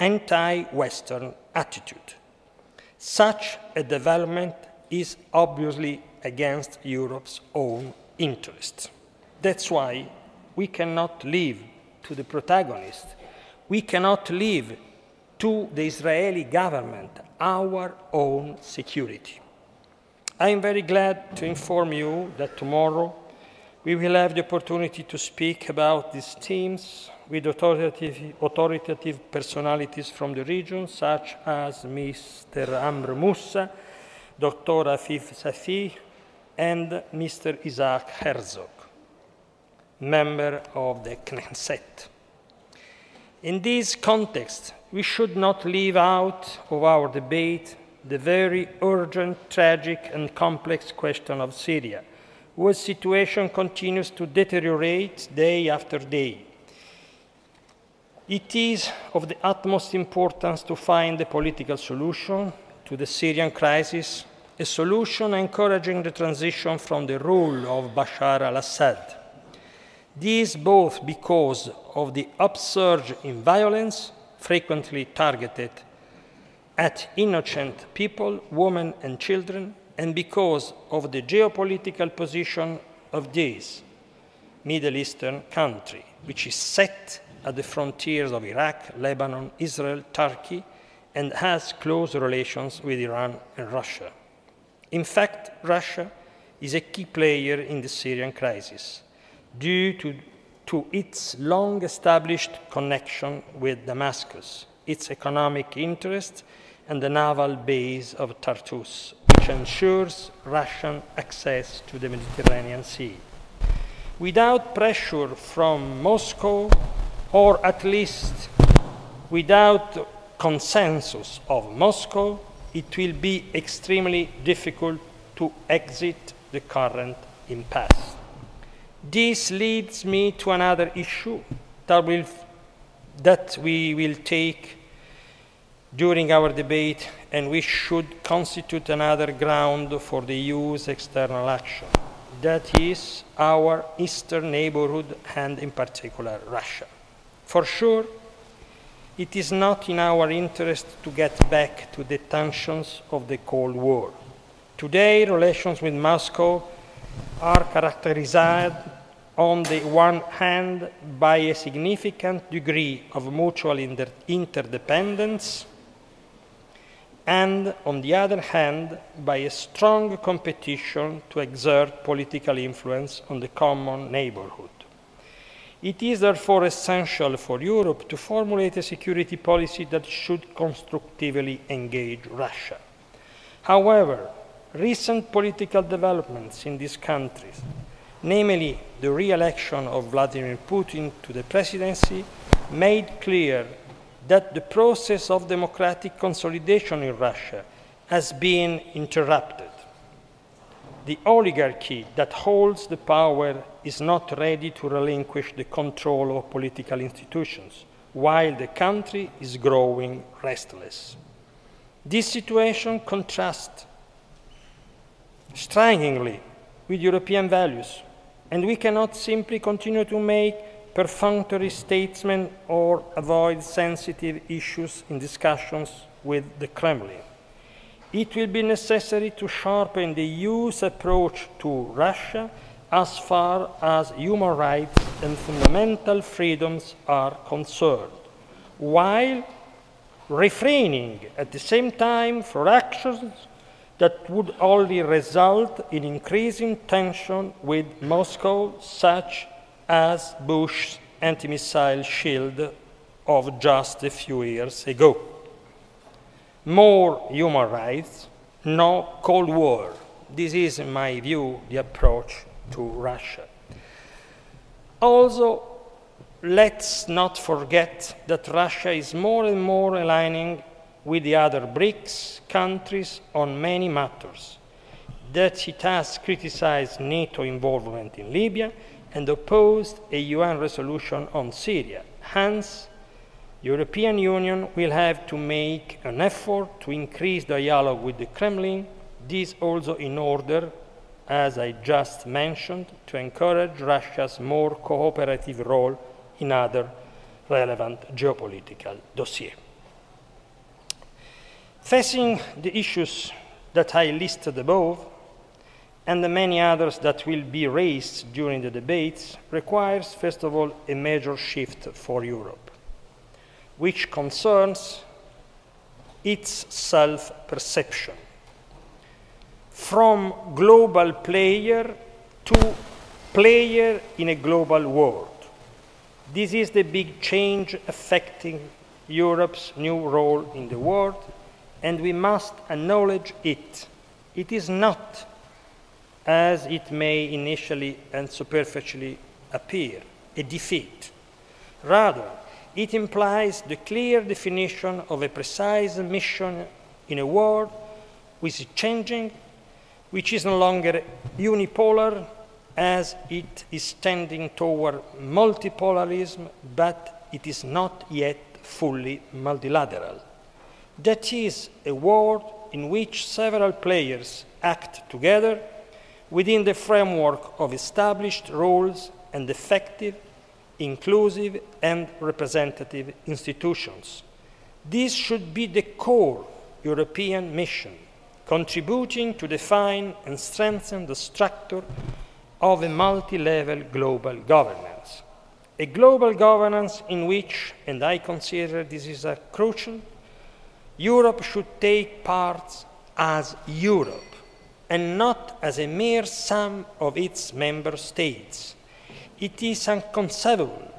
anti-Western attitude. Such a development is obviously against Europe's own interests. That's why we cannot leave to the protagonists, we cannot leave to the Israeli government our own security. I am very glad to inform you that tomorrow we will have the opportunity to speak about these themes with authoritative personalities from the region, such as Mr. Amr Moussa, Dr. Afif Safi, and Mr. Isaac Herzog, member of the Knesset. In this context, we should not leave out of our debate the very urgent, tragic, and complex question of Syria, whose situation continues to deteriorate day after day. It is of the utmost importance to find a political solution to the Syrian crisis, a solution encouraging the transition from the rule of Bashar al-Assad. This both because of the upsurge in violence, frequently targeted at innocent people, women and children, and because of the geopolitical position of this Middle Eastern country, which is set at the frontiers of Iraq, Lebanon, Israel, Turkey, and has close relations with Iran and Russia. In fact, Russia is a key player in the Syrian crisis due to its long-established connection with Damascus, its economic interest, and the naval base of Tartus, which ensures Russian access to the Mediterranean Sea. Without pressure from Moscow, or at least without consensus of Moscow, it will be extremely difficult to exit the current impasse. This leads me to another issue that we will take during our debate and which should constitute another ground for the EU's external action. That is our eastern neighborhood and in particular Russia. For sure, it is not in our interest to get back to the tensions of the Cold War. Today, relations with Moscow are characterized on the one hand by a significant degree of mutual interdependence and on the other hand by a strong competition to exert political influence on the common neighborhood. It is therefore essential for Europe to formulate a security policy that should constructively engage Russia. However, recent political developments in these countries, namely the re-election of Vladimir Putin to the presidency, made clear that the process of democratic consolidation in Russia has been interrupted. The oligarchy that holds the power is not ready to relinquish the control of political institutions, while the country is growing restless. This situation contrasts strikingly with European values, and we cannot simply continue to make perfunctory statements or avoid sensitive issues in discussions with the Kremlin. It will be necessary to sharpen the EU's approach to Russia as far as human rights and fundamental freedoms are concerned, while refraining at the same time from actions that would only result in increasing tension with Moscow, such as Bush's anti-missile shield of just a few years ago. More human rights, no Cold War. This is, in my view, the approach to Russia. Also, let's not forget that Russia is more and more aligning with the other BRICS countries on many matters, that it has criticized NATO involvement in Libya and opposed a UN resolution on Syria. Hence, the European Union will have to make an effort to increase dialogue with the Kremlin, this also in order, as I just mentioned, to encourage Russia's more cooperative role in other relevant geopolitical dossiers. Facing the issues that I listed above, and the many others that will be raised during the debates, requires, first of all, a major shift for Europe, which concerns its self-perception. From global player to player in a global world. This is the big change affecting Europe's new role in the world, and we must acknowledge it. It is not, as it may initially and superficially appear, a defeat. Rather, it implies the clear definition of a precise mission in a world which is changing, which is no longer unipolar, as it is tending toward multipolarism, but it is not yet fully multilateral. That is a world in which several players act together within the framework of established rules and effective, inclusive, and representative institutions. This should be the core European mission, contributing to define and strengthen the structure of a multi-level global governance. A global governance in which, and I consider this is crucial, Europe should take part as Europe and not as a mere sum of its member states. It is inconceivable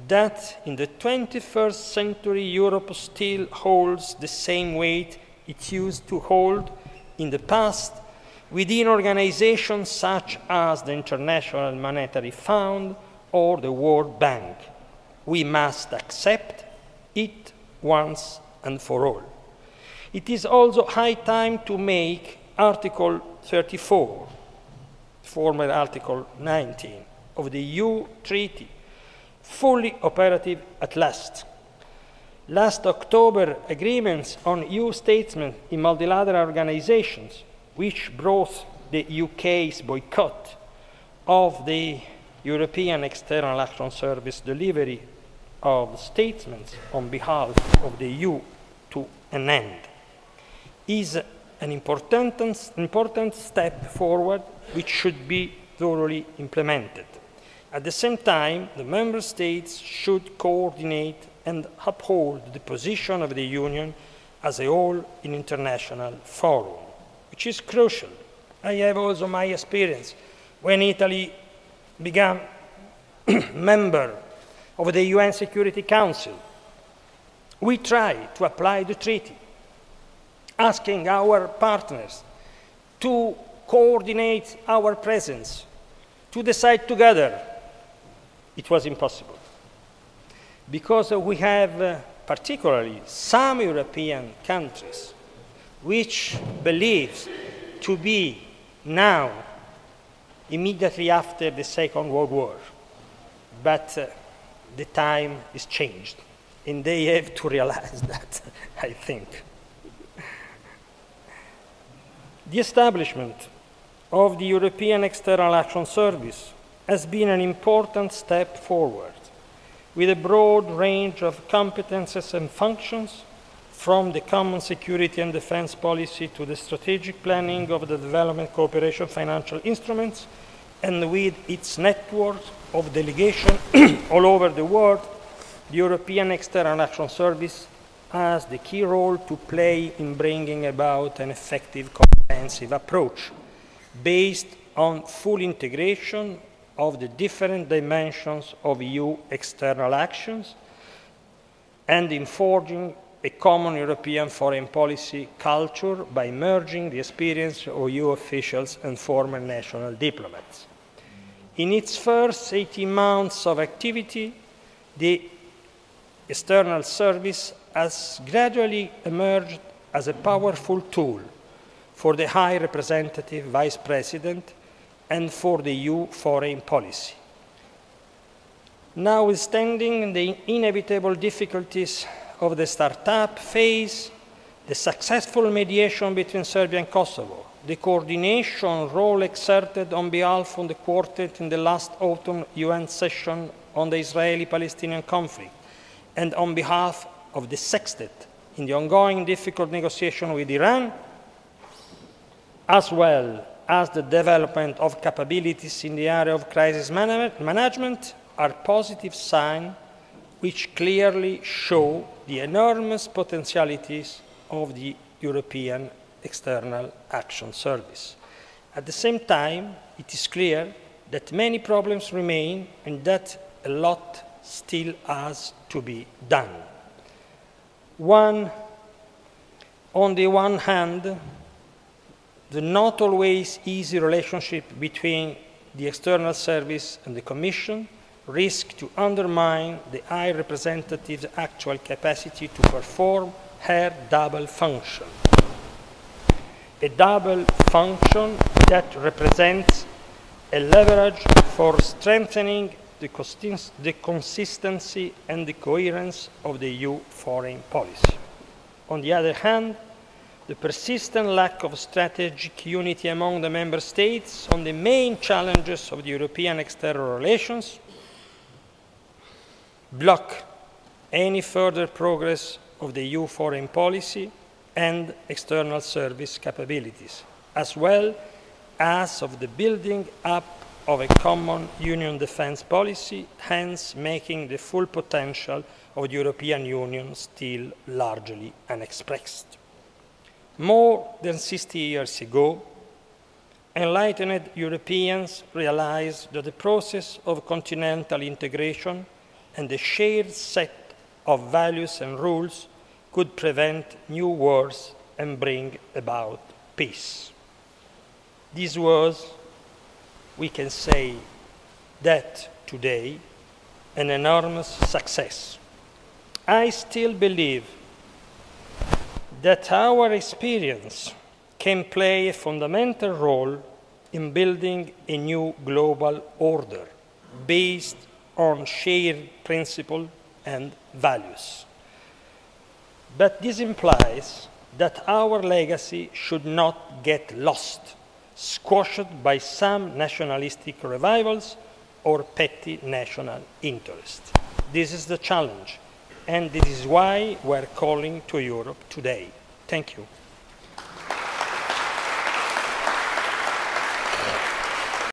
that in the 21st century Europe still holds the same weight it used to hold in the past within organizations such as the International Monetary Fund or the World Bank. We must accept it once and for all. It is also high time to make Article 34, former Article 19, of the EU Treaty fully operative at last. Last October, agreements on EU statements in multilateral organizations, which brought the UK's boycott of the European External Action Service delivery of statements on behalf of the EU to an end, is an important step forward which should be thoroughly implemented. At the same time, the Member States should coordinate and uphold the position of the Union as a whole in international forum, which is crucial. I have also my experience when Italy became member of the UN Security Council. We tried to apply the treaty, asking our partners to coordinate our presence, to decide together. It was impossible, because we have particularly some European countries which believes to be now immediately after the Second World War, but the time is changed, and they have to realize that, I think. The establishment of the European External Action Service has been an important step forward, with a broad range of competences and functions, from the common security and defense policy to the strategic planning of the development cooperation financial instruments, and with its network of delegation all over the world, the European External Action Service has the key role to play in bringing about an effective comprehensive approach based on full integration of the different dimensions of EU external actions and in forging a common European foreign policy culture by merging the experience of EU officials and former national diplomats. In its first 18 months of activity, the External Service has gradually emerged as a powerful tool for the High Representative Vice President and for the EU foreign policy. Notwithstanding the inevitable difficulties of the startup phase, the successful mediation between Serbia and Kosovo, the coordination role exerted on behalf of the Quartet in the last autumn UN session on the Israeli-Palestinian conflict, and on behalf of the Sextet in the ongoing difficult negotiation with Iran, as well as the development of capabilities in the area of crisis management, are positive signs which clearly show the enormous potentialities of the European External Action Service. At the same time, it is clear that many problems remain and that a lot still has to be done. On the one hand, the not always easy relationship between the External Service and the Commission risks to undermine the High Representative's actual capacity to perform her double function. A double function that represents a leverage for strengthening the consistency and the coherence of the EU foreign policy. On the other hand, the persistent lack of strategic unity among the Member States on the main challenges of the European external relations block any further progress of the EU foreign policy and external service capabilities, as well as of the building up of a common Union defence policy, hence making the full potential of the European Union still largely unexpressed. More than 60 years ago, enlightened Europeans realized that the process of continental integration and the shared set of values and rules could prevent new wars and bring about peace. This was, we can say that today, an enormous success. I still believe that our experience can play a fundamental role in building a new global order based on shared principles and values. But this implies that our legacy should not get lost, squashed by some nationalistic revivals or petty national interests. This is the challenge, and this is why we're calling to Europe today. Thank you.